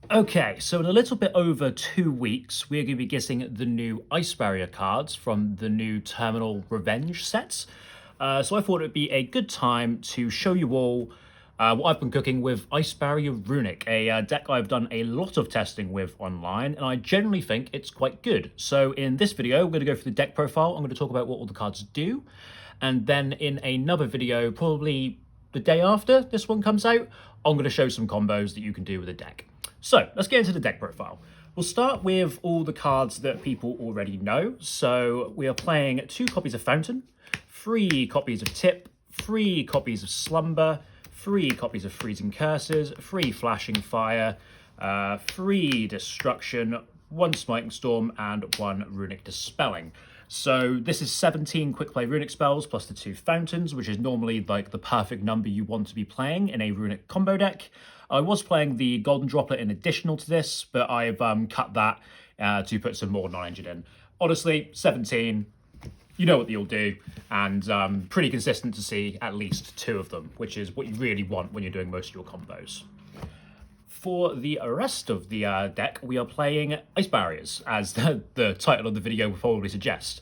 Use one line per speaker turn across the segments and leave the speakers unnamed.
Okay, so in a little bit over 2 weeks, we're going to be getting the new Ice Barrier cards from the new Terminal Revenge sets. So I thought it'd be a good time to show you all what I've been cooking with Ice Barrier Runick, a deck I've done a lot of testing with online, and I generally think it's quite good. So in this video, we're going to go through the deck profile. I'm going to talk about what all the cards do, and then in another video, probably the day after this one comes out, I'm going to show some combos that you can do with the deck. So let's get into the deck profile. We'll start with all the cards that people already know. So we are playing 2 copies of Fountain, 3 copies of Tip, 3 copies of Slumber, 3 copies of Freezing Curses, 3 Flashing Fire, 3 Destruction, 1 Smiting Storm, and 1 Runick Dispelling. So this is 17 quick play Runick spells plus the 2 fountains, which is normally like the perfect number you want to be playing in a Runick combo deck. I was playing the Golden Droplet in additional to this, but I've cut that to put some more non-engined in. Honestly, 17, you know what you'll do, and pretty consistent to see at least 2 of them, which is what you really want when you're doing most of your combos. For the rest of the deck, we are playing Ice Barriers, as the title of the video will probably suggest.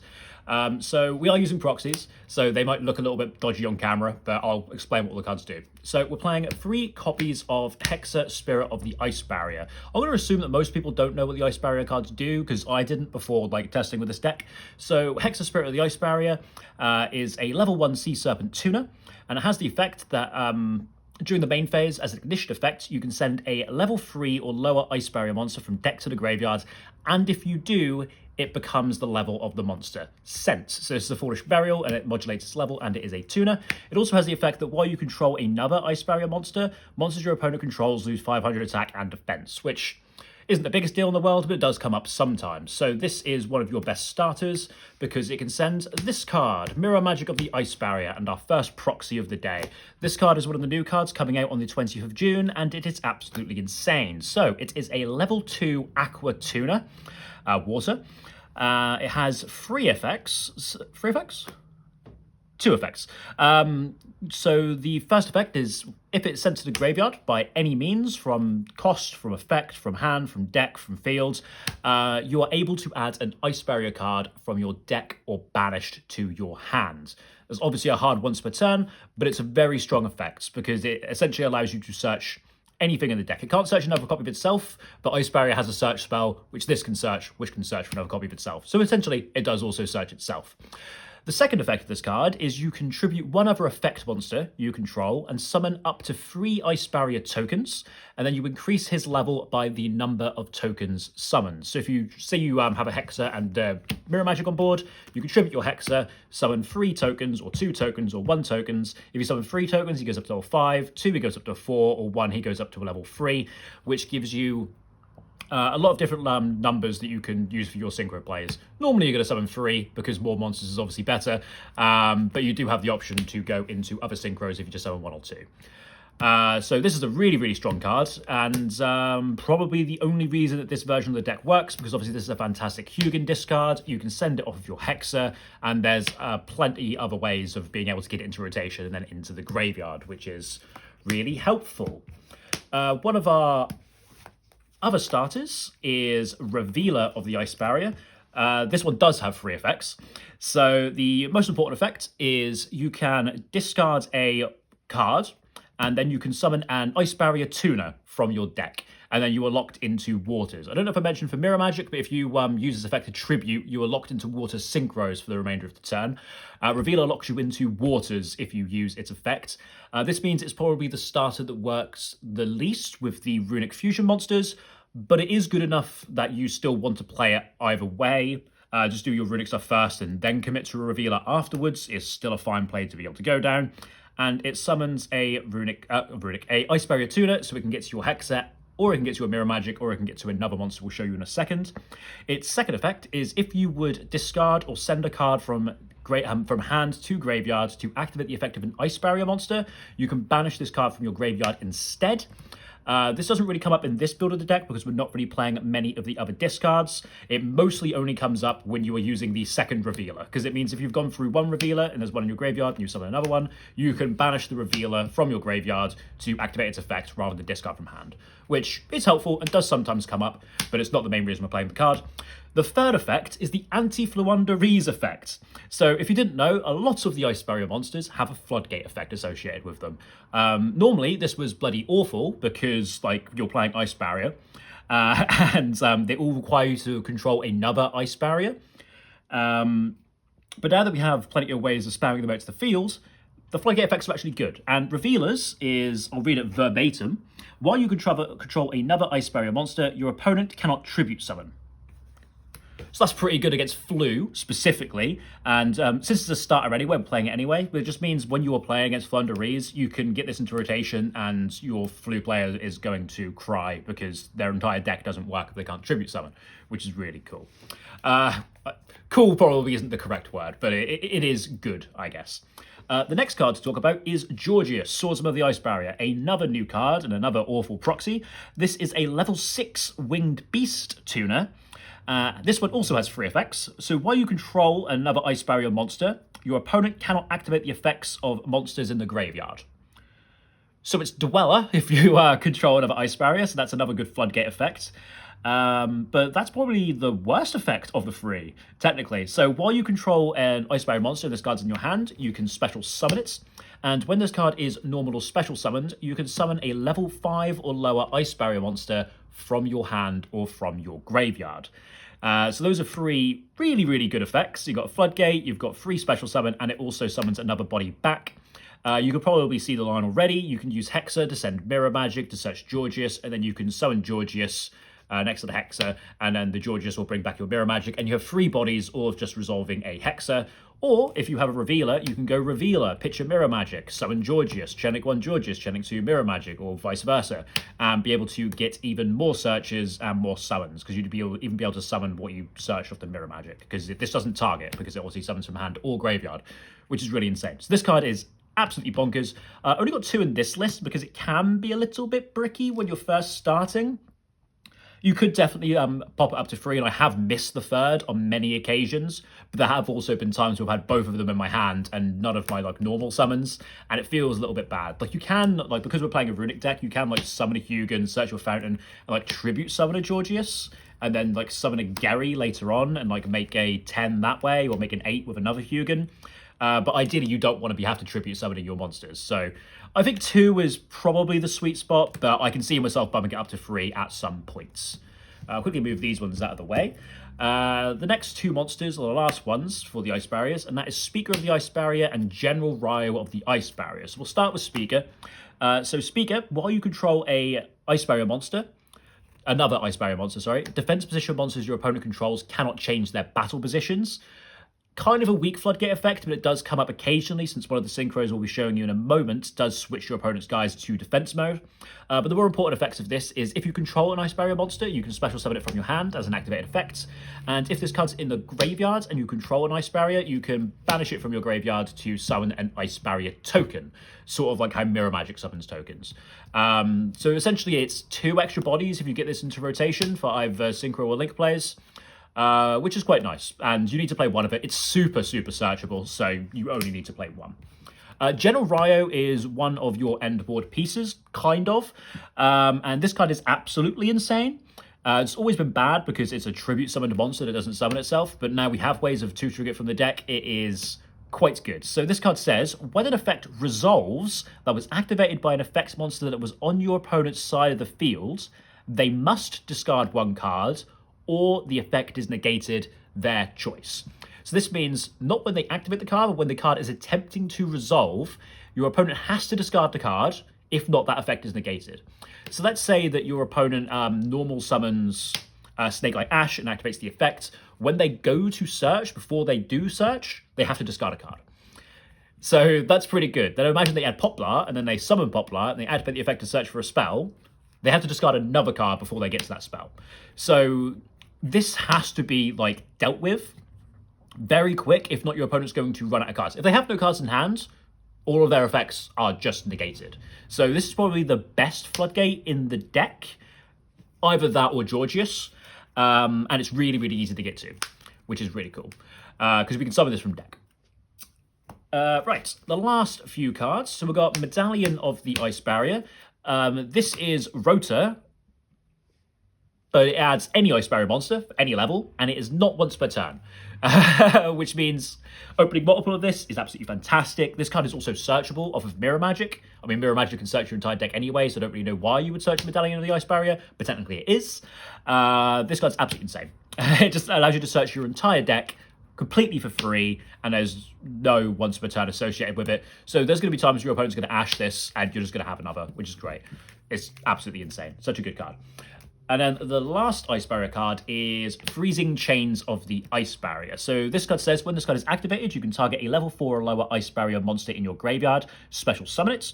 So we are using proxies, so they might look a little bit dodgy on camera, but I'll explain what all the cards do. So we're playing 3 copies of Hexa Spirit of the Ice Barrier. I'm going to assume that most people don't know what the Ice Barrier cards do, because I didn't before testing with this deck. So Hexa Spirit of the Ice Barrier is a level 1 Sea Serpent tuner, and it has the effect that during the main phase, as an ignition effect, you can send a level 3 or lower Ice Barrier monster from deck to the graveyard, and if you do, it becomes the level of the monster sent. So this is a Foolish Burial, and it modulates its level, and it is a tuner. It also has the effect that while you control another Ice Barrier monster, monsters your opponent controls lose 500 attack and defense, which isn't the biggest deal in the world, but it does come up sometimes. So this is one of your best starters, because it can send this card, Mirror Magic of the Ice Barrier, and our first proxy of the day. This card is one of the new cards coming out on the 20th of June, and it is absolutely insane. So it is a level 2 Aqua Tuner, water. It has 3 effects. 3 effects? 2 effects. So the first effect is if it's sent to the graveyard by any means, from cost, from effect, from hand, from deck, from field, you are able to add an Ice Barrier card from your deck or banished to your hand. There's obviously a hard once per turn, but it's a very strong effect because it essentially allows you to search anything in the deck. It can't search another copy of itself, but Ice Barrier has a search spell, which this can search, which can search for another copy of itself. So essentially, it does also search itself. The second effect of this card is you contribute 1 other effect monster you control and summon up to 3 Ice Barrier tokens, and then you increase his level by the number of tokens summoned. So if you say you have a Hexa and Mirror Magic on board, you contribute your Hexa, summon 3 tokens, or 2 tokens, or 1 tokens. If you summon 3 tokens, he goes up to level 5, 2 he goes up to 4, or 1 he goes up to a level 3, which gives you a lot of different numbers that you can use for your Synchro players. Normally you're going to summon 3 because more monsters is obviously better, but you do have the option to go into other Synchros if you just summon 1 or 2. So this is a really, really strong card, and probably the only reason that this version of the deck works, because obviously this is a fantastic Hugin discard. You can send it off of your Hexa, and there's plenty other ways of being able to get it into rotation and then into the graveyard, which is really helpful. One of our other starters is Revealer of the Ice Barrier. This one does have 3 effects. So the most important effect is you can discard a card, and then you can summon an Ice Barrier tuner from your deck, and then you are locked into waters. I don't know if I mentioned for Mirror Magic, but if you use this effect to tribute, you are locked into water synchros for the remainder of the turn. Revealer locks you into waters if you use its effect. This means it's probably the starter that works the least with the Runick Fusion monsters, but it is good enough that you still want to play it either way. Just do your Runick stuff first and then commit to a Revealer afterwards is still a fine play to be able to go down. And it summons a a Ice Barrier tuner, so it can get to your Hexa, or it can get to a Mirror Magic, or it can get to another monster we'll show you in a second. Its second effect is if you would discard or send a card from hand to graveyard to activate the effect of an Ice Barrier monster, you can banish this card from your graveyard instead. This doesn't really come up in this build of the deck because we're not really playing many of the other discards. It mostly only comes up when you are using the second revealer, because it means if you've gone through one revealer and there's one in your graveyard and you summon another one, you can banish the revealer from your graveyard to activate its effect rather than discard from hand, which is helpful and does sometimes come up, but it's not the main reason we're playing the card. The third effect is the Anti-Fluunderese effect. So if you didn't know, a lot of the Ice Barrier monsters have a floodgate effect associated with them. Normally, this was bloody awful because like you're playing Ice Barrier and they all require you to control another Ice Barrier. But now that we have plenty of ways of spamming them out to the field, the floodgate effects are actually good. And Revealers is, I'll read it verbatim, while you control another Ice Barrier monster, your opponent cannot tribute summon. So that's pretty good against Flu, specifically. And since it's a starter anyway, we're playing it anyway, but it just means when you are playing against Flunderese, you can get this into rotation and your Flu player is going to cry because their entire deck doesn't work if they can't tribute summon, which is really cool. Cool probably isn't the correct word, but it is good, I guess. The next card to talk about is Georgius, Swordsman of the Ice Barrier, another new card and another awful proxy. This is a level 6 Winged Beast tuner. This one also has 3 effects. So while you control another Ice Barrier monster, your opponent cannot activate the effects of monsters in the graveyard. So it's Dweller if you control another Ice Barrier, so that's another good floodgate effect. But that's probably the worst effect of the 3, technically. So while you control an Ice Barrier monster, this card's in your hand, you can special summon it. And when this card is normal or special summoned, you can summon a level 5 or lower Ice Barrier monster from your hand or from your graveyard. So those are 3 really, really good effects. You've got a Floodgate, you've got 3 special summon, and it also summons another body back. You can probably see the line already. You can use Hexa to send Mirror Magic to search Georgius, and then you can summon Georgius next to the Hexa, and then the Georgius will bring back your Mirror Magic, and you have 3 bodies, all of just resolving a Hexa. Or, if you have a Revealer, you can go Revealer, pitch a Mirror Magic, summon Georgius, Chenik 1 Georgius, Chenik 2 Mirror Magic, or vice versa, and be able to get even more searches and more summons, because you'd even be able to summon what you searched off the Mirror Magic, because this doesn't target, because it obviously summons from hand or graveyard, which is really insane. So this card is absolutely bonkers. Only got 2 in this list, because it can be a little bit bricky when you're first starting. You could definitely pop it up to 3, and I have missed the 3rd on many occasions, but there have also been times where I've had both of them in my hand and none of my like normal summons, and it feels a little bit bad. Like you can, like because we're playing a Runick deck, you can like summon a Hugin, search your fountain, and like tribute summon a Georgius, and then like summon a Gary later on and like make a 10 that way, or make an 8 with another Hugin. But ideally, you don't want to have to tribute summoning your monsters. So I think 2 is probably the sweet spot, but I can see myself bumping it up to 3 at some points. I'll quickly move these ones out of the way. The next 2 monsters are the last ones for the Ice Barriers, and that is Speaker of the Ice Barrier and General Ryo of the Ice Barrier. So we'll start with Speaker. So Speaker, while you control a Ice Barrier monster, another Ice Barrier monster, sorry, defense position monsters your opponent controls cannot change their battle positions. Kind of a weak floodgate effect, but it does come up occasionally, since one of the synchros we'll be showing you in a moment does switch your opponent's guys to defense mode. But the more important effects of this is if you control an Ice Barrier monster, you can special summon it from your hand as an activated effect. And if this card's in the graveyard and you control an Ice Barrier, you can banish it from your graveyard to summon an Ice Barrier token, sort of like how Mirror Magic summons tokens. So essentially it's 2 extra bodies if you get this into rotation for either Synchro or Link players. Which is quite nice, and you need to play 1 of it. It's super, super searchable, so you only need to play 1. General Ryo is one of your end board pieces, kind of, and this card is absolutely insane. It's always been bad because it's a tribute summoned monster that doesn't summon itself, but now we have ways of tutoring it from the deck. It is quite good. So this card says, when an effect resolves that was activated by an effects monster that was on your opponent's side of the field, they must discard 1 card, or the effect is negated, their choice. So this means not when they activate the card, but when the card is attempting to resolve, your opponent has to discard the card, if not that effect is negated. So let's say that your opponent normal summons Snake like Ash and activates the effect. When they go to search, before they do search, they have to discard a card. So that's pretty good. Then imagine they add Poplar, and then they summon Poplar, and they activate the effect to search for a spell. They have to discard another card before they get to that spell. So this has to be like dealt with very quick, if not your opponent's going to run out of cards. If they have no cards in hand, all of their effects are just negated. So this is probably the best Floodgate in the deck, either that or Georgius, and it's really, really easy to get to, which is really cool, because we can summon this from deck. Right, the last few cards. So we've got Medallion of the Ice Barrier. This is Rota, but it adds any Ice Barrier monster for any level, and it is not once per turn, which means opening multiple of this is absolutely fantastic. This card is also searchable off of Mirror Magic. I mean, Mirror Magic can search your entire deck anyway, so I don't really know why you would search Medallion of the Ice Barrier, but technically it is. This card's absolutely insane. It just allows you to search your entire deck completely for free, and there's no once per turn associated with it. So there's going to be times your opponent's going to ash this, and you're just going to have another, which is great. It's absolutely insane. Such a good card. And then the last Ice Barrier card is Freezing Chains of the Ice Barrier. So this card says, when this card is activated, you can target a level 4 or lower Ice Barrier monster in your graveyard, special summon it.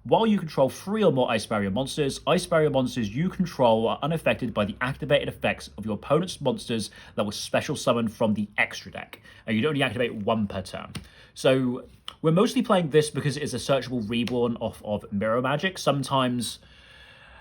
While you control 3 or more Ice Barrier monsters you control are unaffected by the activated effects of your opponent's monsters that were special summoned from the extra deck. And you'd only activate 1 per turn. So we're mostly playing this because it is a searchable reborn off of Mirror Magic. Sometimes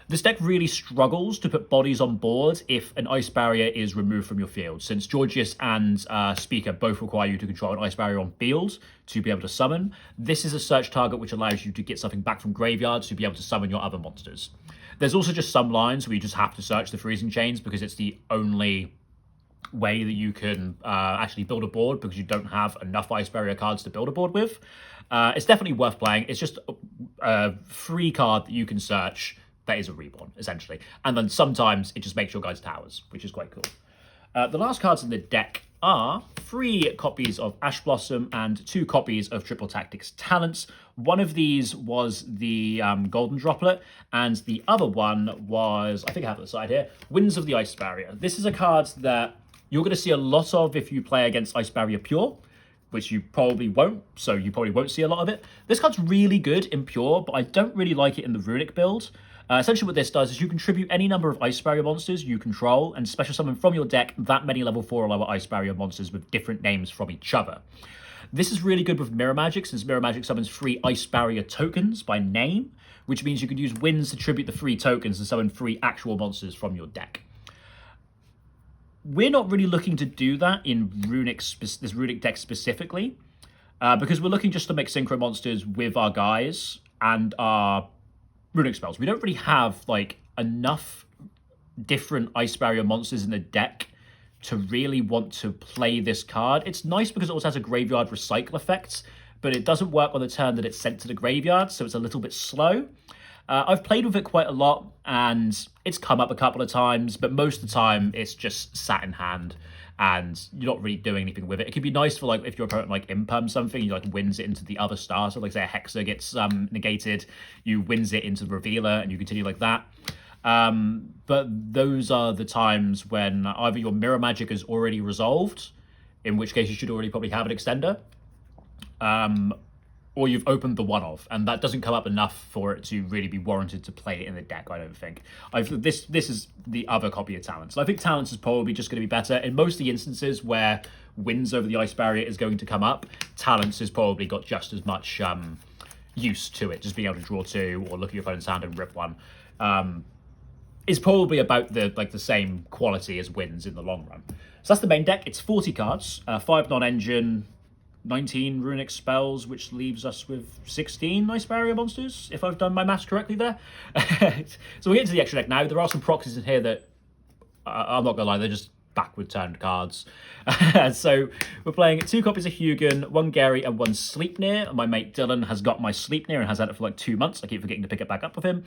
this deck really struggles to put bodies on board if an Ice Barrier is removed from your field, since Georgius and Speaker both require you to control an Ice Barrier on field to be able to summon. This is a search target which allows you to get something back from graveyards to be able to summon your other monsters. There's also just some lines where you just have to search the Freezing Chains because it's the only way that you can actually build a board, because you don't have enough Ice Barrier cards to build a board with. It's definitely worth playing. It's just a free card that you can search that is a reborn, essentially. And then sometimes it just makes your guys towers, which is quite cool. The last cards in the deck are 3 copies of Ash Blossom and 2 copies of Triple Tactics Talents. One of these was the Golden Droplet, and the other one was, I think I have it on the side here, Winds of the Ice Barrier. This is a card that you're going to see a lot of if you play against Ice Barrier Pure, which you probably won't, so you probably won't see a lot of it. This card's really good in Pure, but I don't really like it in the Runick build. Essentially what this does is you contribute any number of Ice Barrier monsters you control and special summon from your deck that many level 4 or lower Ice Barrier monsters with different names from each other. This is really good with Mirror Magic, since Mirror Magic summons 3 Ice Barrier tokens by name, which means you could use Winds to tribute the 3 tokens and summon 3 actual monsters from your deck. We're not really looking to do that in this Runick deck specifically, because we're looking just to make Synchro monsters with our guys and our Runick spells. We don't really have like enough different Ice Barrier monsters in the deck to really want to play this card. It's nice because it also has a graveyard recycle effect, but it doesn't work on the turn that it's sent to the graveyard, so it's a little bit slow. I've played with it quite a lot, and it's come up a couple of times, but most of the time it's just sat in hand, and you're not really doing anything with it. It could be nice for like if your opponent like imperms something, you like wins it into the other star. So like say a Hexer gets negated, you wins it into the Revealer, and you continue like that. But those are the times when either your Mirror Magic is already resolved, in which case you should already probably have an extender, or you've opened the one of, and that doesn't come up enough for it to really be warranted to play it in the deck, I don't think. This is the other copy of Talents. I think Talents is probably just going to be better. In most of the instances where Winds over the Ice Barrier is going to come up, Talents has probably got just as much use to it, just being able to draw 2 or look at your opponent's hand and rip 1. Is probably about the same quality as Winds in the long run. So that's the main deck. It's 40 cards, 5 non-engine, 19 Runick spells, which leaves us with 16 Ice Barrier monsters, if I've done my maths correctly there. So we'll get into the extra deck now. There are some proxies in here that, I'm not going to lie, they're just backward turned cards. So we're playing 2 copies of Hugin, 1 Gary and 1 Sleipnir. My mate Dylan has got my Sleipnir and has had it for like 2 months. I keep forgetting to pick it back up with him.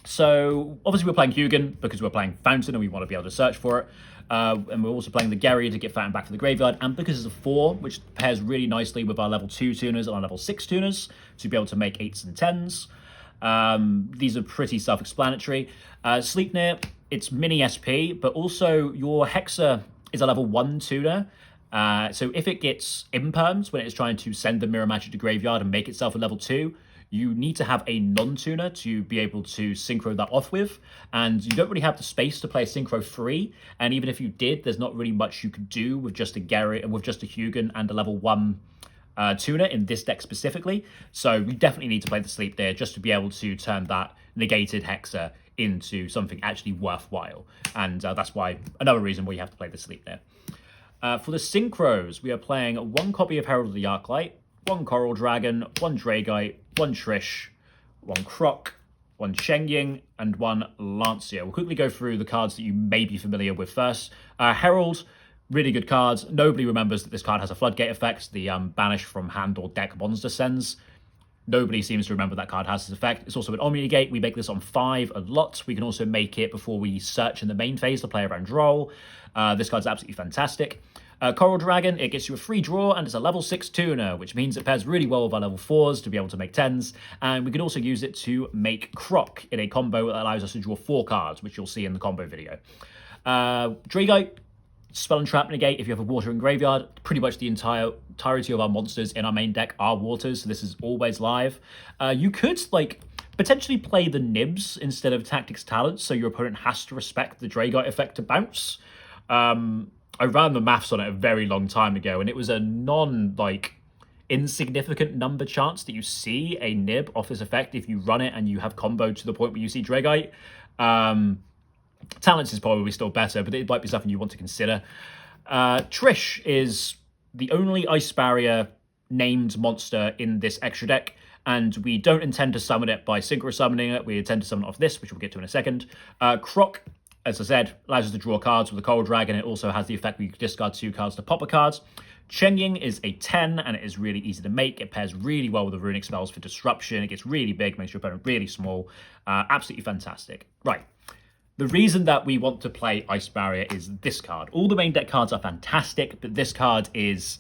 So obviously we're playing Hugin because we're playing Fountain and we want to be able to search for it. And we're also playing the Gary to get Fountain back to the graveyard, and because it's a 4, which pairs really nicely with our level 2 tuners and our level 6 tuners to be able to make 8s and 10s. These are pretty self-explanatory. Sleipnir, it's mini SP, but also your Hexer is a level 1 tuner. So if it gets imperms when it is trying to send the Mirror Magic to graveyard and make itself a level 2, you need to have a non-tuner to be able to synchro that off with, and you don't really have the space to play synchro free, and even if you did, there's not really much you could do with just a Gary and with just a Hugin and a level 1 Tuna in this deck specifically. So we definitely need to play the Sleep there just to be able to turn that negated Hexa into something actually worthwhile. And that's why another reason why you have to play the Sleep there. For the Synchros, we are playing 1 copy of Herald of the Arclight, 1 Coral Dragon, 1 Dragite, 1 Trish, 1 Croc, 1 Shengying, and 1 Lancia. We'll quickly go through the cards that you may be familiar with first. Herald, really good cards. Nobody remembers that this card has a Floodgate effect, the banish from hand or deck monster sends. Nobody seems to remember that card has this effect. It's also an Omni-Negate. We make this on 5 a lot. We can also make it before we search in the main phase to play around roll. This card's absolutely fantastic. Coral Dragon, it gets you a free draw, and it's a level 6 tuner, which means it pairs really well with our level 4s to be able to make 10s. And we can also use it to make Croc in a combo that allows us to draw 4 cards, which you'll see in the combo video. Dragite, Spell and Trap Negate. If you have a water in graveyard, pretty much the entirety of our monsters in our main deck are waters, so this is always live. You could potentially play the Nibs instead of Tactics Talents, so your opponent has to respect the Dragite effect to bounce. I ran the maths on it a very long time ago, and it was a insignificant number chance that you see a Nib off this effect if you run it and you have combo to the point where you see Dragite. Talents is probably still better, but it might be something you want to consider. Trish is the only Ice Barrier named monster in this extra deck, and we don't intend to summon it by Synchro summoning it. We intend to summon it off this, which we'll get to in a second. Croc, as I said, allows us to draw cards with the Coral Dragon. It also has the effect where you discard 2 cards to pop a card. Shengying is a 10, and it is really easy to make. It pairs really well with the runic spells for disruption. It gets really big, makes your opponent really small. Absolutely fantastic. Right. The reason that we want to play Ice Barrier is this card. All the main deck cards are fantastic, but this card is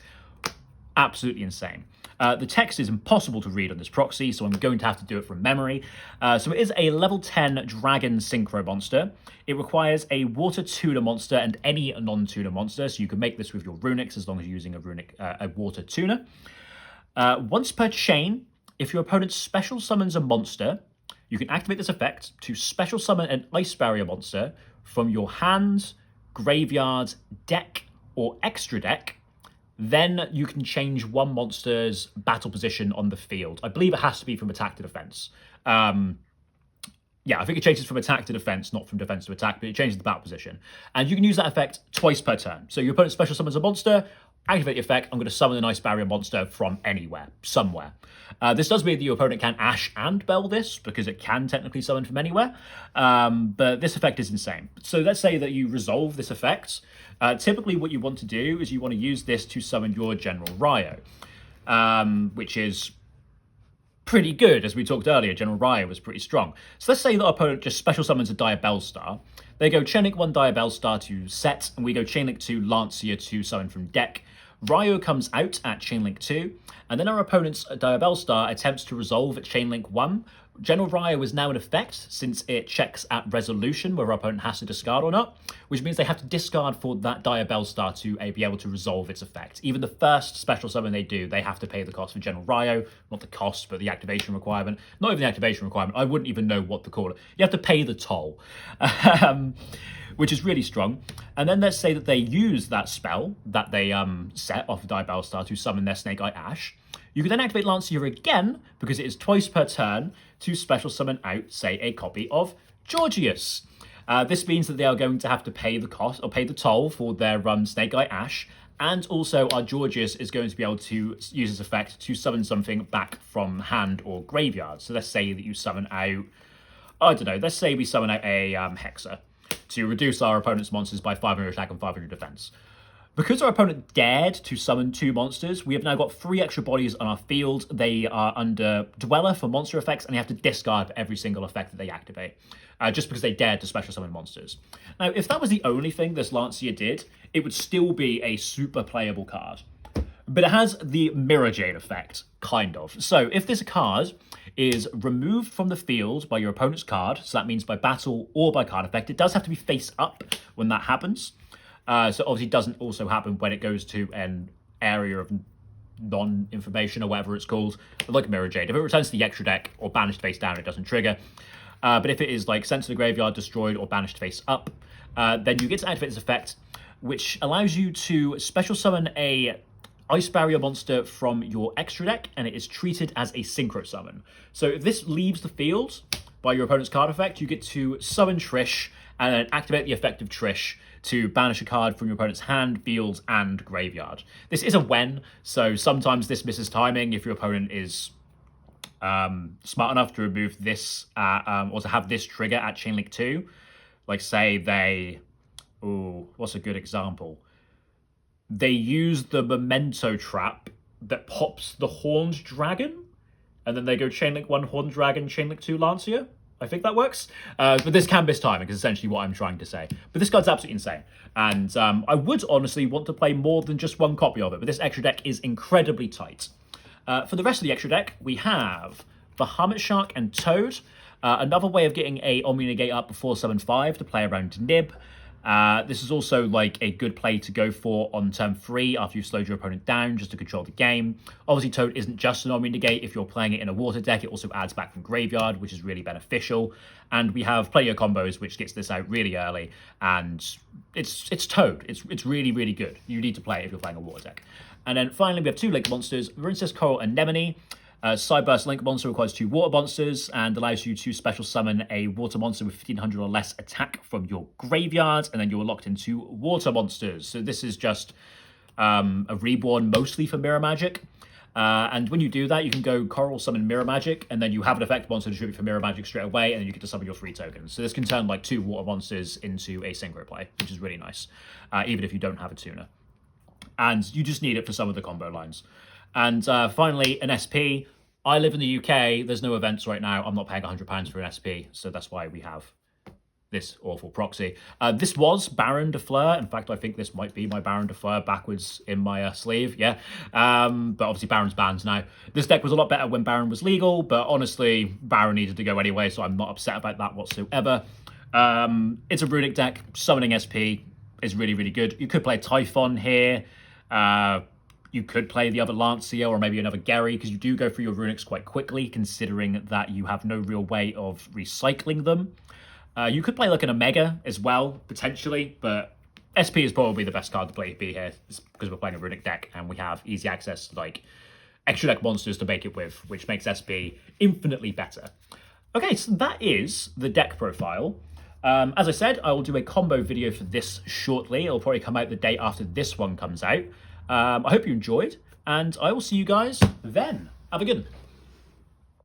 absolutely insane. The text is impossible to read on this proxy, so I'm going to have to do it from memory. So it is a level 10 Dragon Synchro monster. It requires a Water Tuner monster and any non-tuner monster, so you can make this with your Runics as long as you're using a Water Tuner. Once per chain, if your opponent special summons a monster, you can activate this effect to special summon an Ice Barrier monster from your hand, graveyard, deck, or extra deck. Then you can change one monster's battle position on the field. I believe it has to be from attack to defense. Yeah, I think it changes from attack to defense, not from defense to attack, but it changes the battle position. And you can use that effect twice per turn. So your opponent special summons a monster, activate the effect, I'm going to summon an Ice Barrier monster from anywhere, somewhere. This does mean that your opponent can Ash and Bell this, because it can technically summon from anywhere, but this effect is insane. So let's say that you resolve this effect. Typically what you want to do is you want to use this to summon your General Ryo, which is pretty good. As we talked earlier, General Ryo was pretty strong. So let's say that our opponent just special summons a Dire Bellstar. They go Chainlink 1 Dire Bellstar to set, and we go Chainlink 2 Lancia to summon from deck. Ryo comes out at Chainlink 2, and then our opponent's Dire Bellstar attempts to resolve at Chainlink 1. General Ryo is now in effect since it checks at resolution whether our opponent has to discard or not, which means they have to discard for that Dire Bellstar to be able to resolve its effect. Even the first special summon they do, they have to pay the cost for General Ryo. Not the cost, but the activation requirement. Not even the activation requirement. I wouldn't even know what to call it. You have to pay the toll. Which is really strong. And then let's say that they use that spell that they set off of Dire Bellstar to summon their Snake Eye Ash. You can then activate Lancia again, because it is twice per turn, to special summon out, say, a copy of Georgius. This means that they are going to have to pay the cost, or pay the toll for their Snake Eye Ash, and also our Georgius is going to be able to use this effect to summon something back from hand or graveyard. So let's say that you summon out, I don't know, let's say we summon out a Hexa to reduce our opponent's monsters by 500 attack and 500 defense. Because our opponent dared to summon 2 monsters, we have now got 3 extra bodies on our field. They are under Dweller for monster effects, and they have to discard for every single effect that they activate, just because they dared to special summon monsters. Now, if that was the only thing this Lancia did, it would still be a super playable card. But it has the Mirror Jade effect, kind of. So if this card is removed from the field by your opponent's card, so that means by battle or by card effect, it does have to be face up when that happens. So obviously it doesn't also happen when it goes to an area of non-information or whatever it's called, like Mirror Jade. If it returns to the extra deck or banished face down, it doesn't trigger. But if it is like sent to the graveyard, destroyed, or banished face up, then you get to activate this effect, which allows you to special summon a Ice Barrier monster from your extra deck, and it is treated as a Synchro summon. So if this leaves the field by your opponent's card effect, you get to summon Trish and then activate the effect of Trish to banish a card from your opponent's hand, field, and graveyard. This is a when, so sometimes this misses timing if your opponent is smart enough to remove this or to have this trigger at Chain Link 2. Like say they, what's a good example? They use the Memento trap that pops the Horned Dragon, and then they go Chain Link 1 Horned Dragon, Chain Link 2 Lancia. I think that works. But this can miss timing, is essentially what I'm trying to say. But this card's absolutely insane. And I would honestly want to play more than just one copy of it, but this extra deck is incredibly tight. For the rest of the extra deck, we have the Hermit Shark and Toad. Another way of getting a Omni Negate up before summon 5 to play around Nib. This is also like a good play to go for on turn 3 after you've slowed your opponent down just to control the game. Obviously, Toad isn't just an Omni Negate. If you're playing it in a water deck, it also adds back from graveyard, which is really beneficial. And we have plenty of combos, which gets this out really early. And it's Toad. It's really, really good. You need to play it if you're playing a water deck. And then finally, we have 2 Link monsters, Princess Coral Anemone. Sideburst Link monster requires 2 water monsters and allows you to special summon a water monster with 1500 or less attack from your graveyard, and then you're locked into water monsters. So this is just a reborn mostly for Mirror Magic. And when you do that, you can go Coral Summon Mirror Magic, and then you have an effect monster to tribute for Mirror Magic straight away, and then you get to summon your 3 tokens. So this can turn like 2 water monsters into a Synchro play, which is really nice, even if you don't have a tuner. And you just need it for some of the combo lines. And finally, an SP. I live in the UK. There's no events right now. I'm not paying £100 for an SP, so that's why we have this awful proxy. This was Baron de Fleur. In fact, I think this might be my Baron de Fleur backwards in my sleeve, yeah. But obviously Baron's banned now. This deck was a lot better when Baron was legal, but honestly, Baron needed to go anyway, so I'm not upset about that whatsoever. It's a Runick deck. Summoning SP is really, really good. You could play Typhon here. You could play the other Lancia or maybe another Gary, because you do go through your Runicks quite quickly, considering that you have no real way of recycling them. You could play like an Omega as well, potentially, but SP is probably the best card to play B here, because we're playing a Runick deck and we have easy access to like extra deck monsters to make it with, which makes SP infinitely better. Okay, so that is the deck profile. As I said, I will do a combo video for this shortly. It'll probably come out the day after this one comes out. I hope you enjoyed, and I will see you guys then. Have a good one.